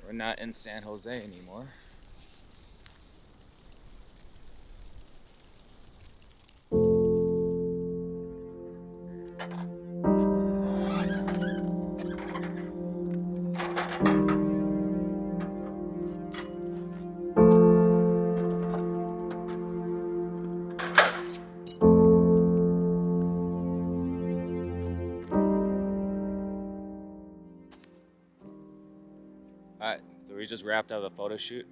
We're not in San Jose anymore. Alright, so we just wrapped up a photo shoot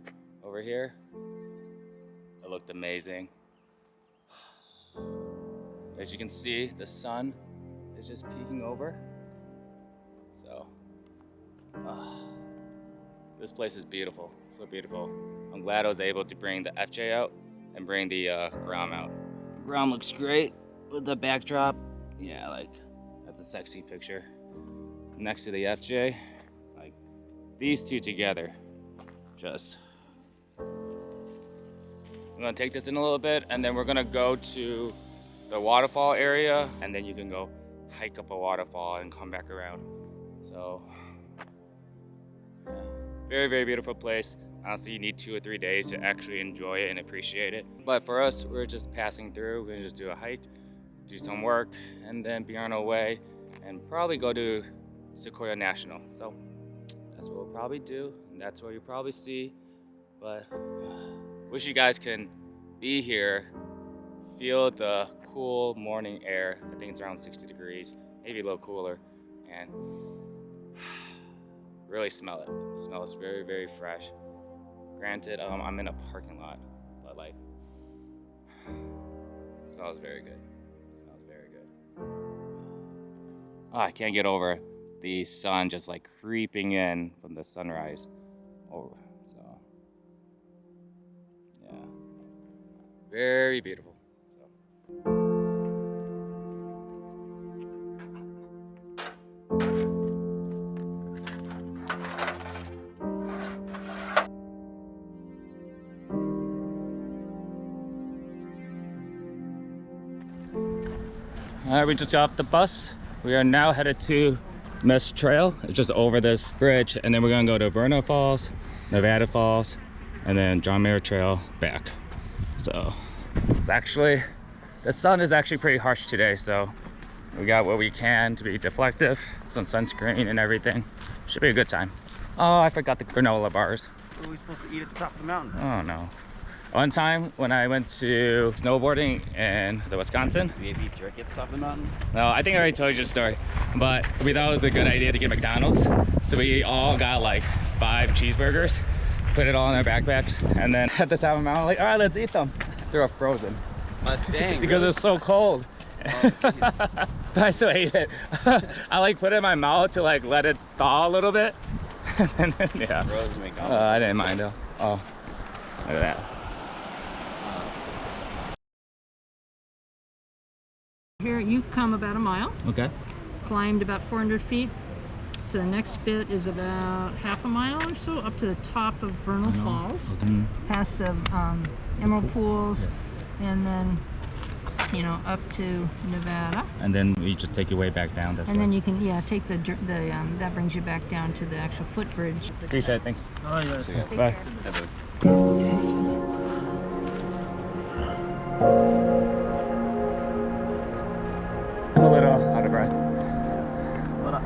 over here. It looked amazing. As you can see, the sun is just peeking over. So, this place is beautiful, so beautiful. I'm glad I was able to bring the FJ out and bring the Grom out. Grom looks great with the backdrop. Yeah, like, that's a sexy picture. Next to the FJ, like, these two together, just. I'm gonna take this in a little bit, and then we're gonna go to the waterfall area, and then you can go hike up a waterfall and come back around. So, yeah. Very, very beautiful place. Honestly, you need 2 or 3 days to actually enjoy it and appreciate it. But for us, we're just passing through. We're gonna just do a hike, do some work, and then be on our way, and probably go to Sequoia National. So that's what we'll probably do, and that's what you'll probably see. But wish you guys can be here, feel the cool morning air. I think it's around 60 degrees, maybe a little cooler, and really smell it. It smells very, very fresh. Granted, I'm in a parking lot, but like, it smells very good. It smells very good. Oh, I can't get over the sun just like creeping in from the sunrise. Oh, so yeah, very beautiful. All right, we just got off the bus. We are now headed to Mist Trail. It's just over this bridge, and then we're gonna go to Vernal Falls, Nevada Falls, and then John Mayer Trail back. So it's actually, the sun is actually pretty harsh today, so we got what we can to be deflective, some sunscreen and everything. Should be a good time. Oh, I forgot the granola bars. What are we supposed to eat at the top of the mountain? Oh no. One time when I went to snowboarding in Wisconsin. Do we have beef jerky at the top of the mountain? No, I think I already told you the story, but we thought it was a good idea to get McDonald's. So we all got like 5 cheeseburgers, put it all in our backpacks, and then at the top of the mountain, like, all right, let's eat them. They were frozen. Dang. Because it was so cold. Oh, but I still ate it. I like put it in my mouth to like let it thaw a little bit. And then, yeah. Frozen McDonald's. I didn't mind though. Oh, look at that. Here you come about a mile, Okay. climbed about 400 feet. So the next bit is about half a mile or so up to the top of Vernal Falls, past the Emerald Pools, and then, you know, up to Nevada. And then we just take your way back down this way. And then you can, yeah, take the that brings you back down to the actual footbridge. Appreciate it, thanks. Oh, yes. Yeah, bye. I'm a little out of breath. What up?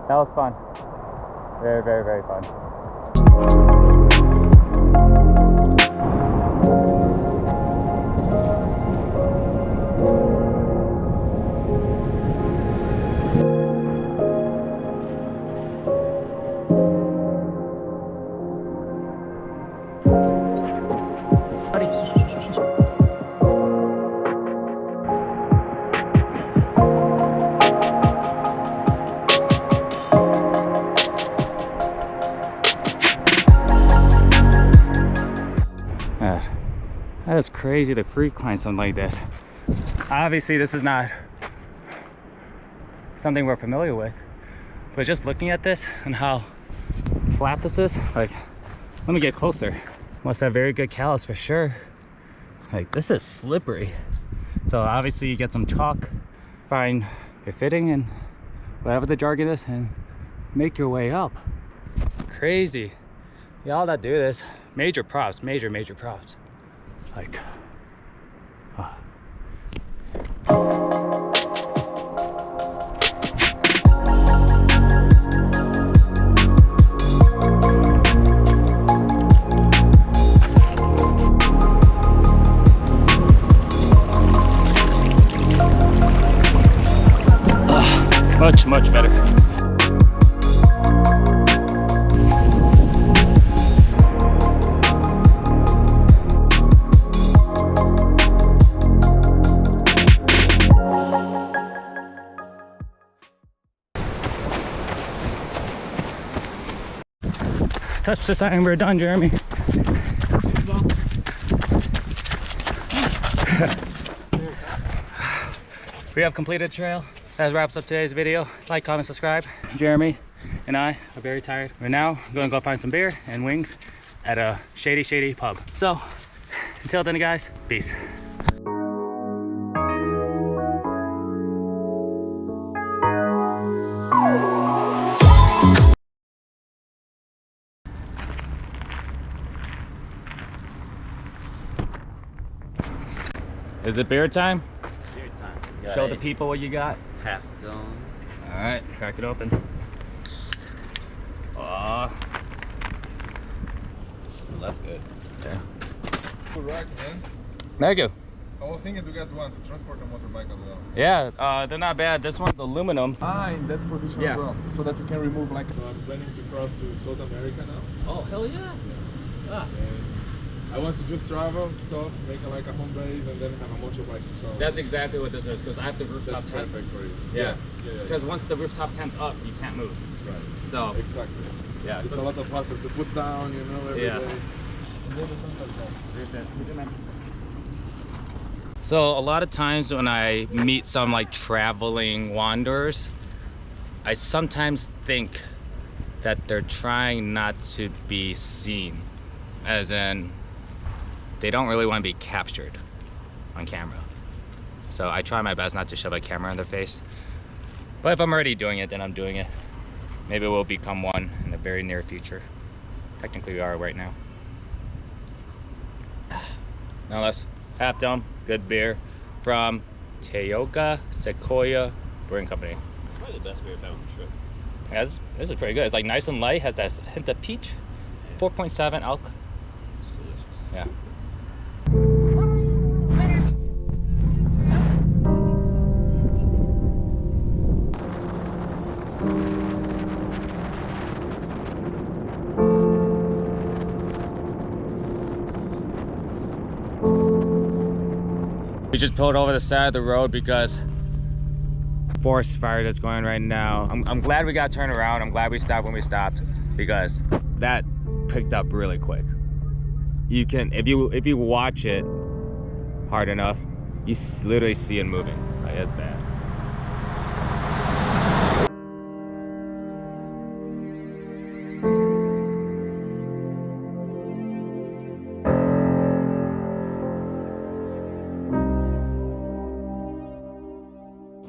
That was fun. Very, very, very fun. is crazy to free climb something like this. Obviously, this is not something we're familiar with, but just looking at this and how flat this is, like, let me get closer. Must have very good callus for sure. Like, this is slippery. So obviously you get some chalk, find your fitting and whatever the jargon is, and make your way up. Crazy. Y'all that do this, major props, major props. Like, much better. Touch the sign, we're done, Jeremy. We have completed the trail. That wraps up today's video. Like, comment, subscribe. Jeremy and I are very tired. We're now going to go find some beer and wings at a shady pub. So, until then, guys, peace. Is it beer time? Beer time. Show the people what you got. Half dome. All right, crack it open. Oh, That's good. okay. Good rack, man. Thank you. I was thinking to get one to transport a motorbike as well. Yeah, they're not bad. This one's aluminum. Ah, in that position Yeah. as well. So that you can remove like... So I'm planning to cross to South America now. Oh, hell yeah. Ah. And I want to just travel, stop, make like a home base, and then have a motorbike to travel. That's exactly what this is, because I have the rooftop That's tent. perfect for you. Yeah, yeah. because once the rooftop tent's up, you can't move. Right. So, Exactly. yeah. It's a lot of hassle to put down, you know, every Yeah. day. And then the sun's like that. So a lot of times when I meet some like traveling wanderers, I sometimes think that they're trying not to be seen, as in they don't really want to be captured on camera. So I try my best not to shove a camera in their face, but if I'm already doing it, then I'm doing it. Maybe we'll become one in the very near future. Technically we are right now. Nonetheless, Half Dome, good beer from Tioga Sequoia Brewing Company. Probably the best beer I've had on the trip. Yeah, this is pretty good. It's like nice and light, has that hint of peach. 4.7 alc. It's delicious. Yeah. We just pulled over the side of the road because forest fire that's going right now. I'm glad we got turned around. I'm glad we stopped when we stopped, because that picked up really quick. You can, if you watch it hard enough, you literally see it moving. Like, it's bad.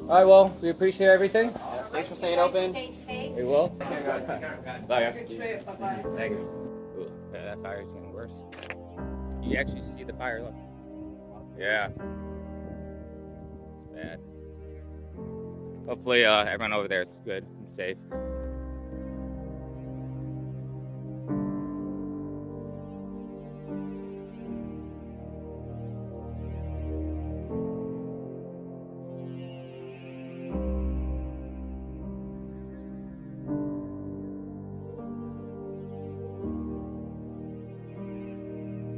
All right, well, we appreciate everything. Thanks for staying open. We will. Bye, guys. Thank you. Ooh, that fire is getting worse. You actually see the fire, look. Yeah. It's bad. Hopefully everyone over there is good and safe.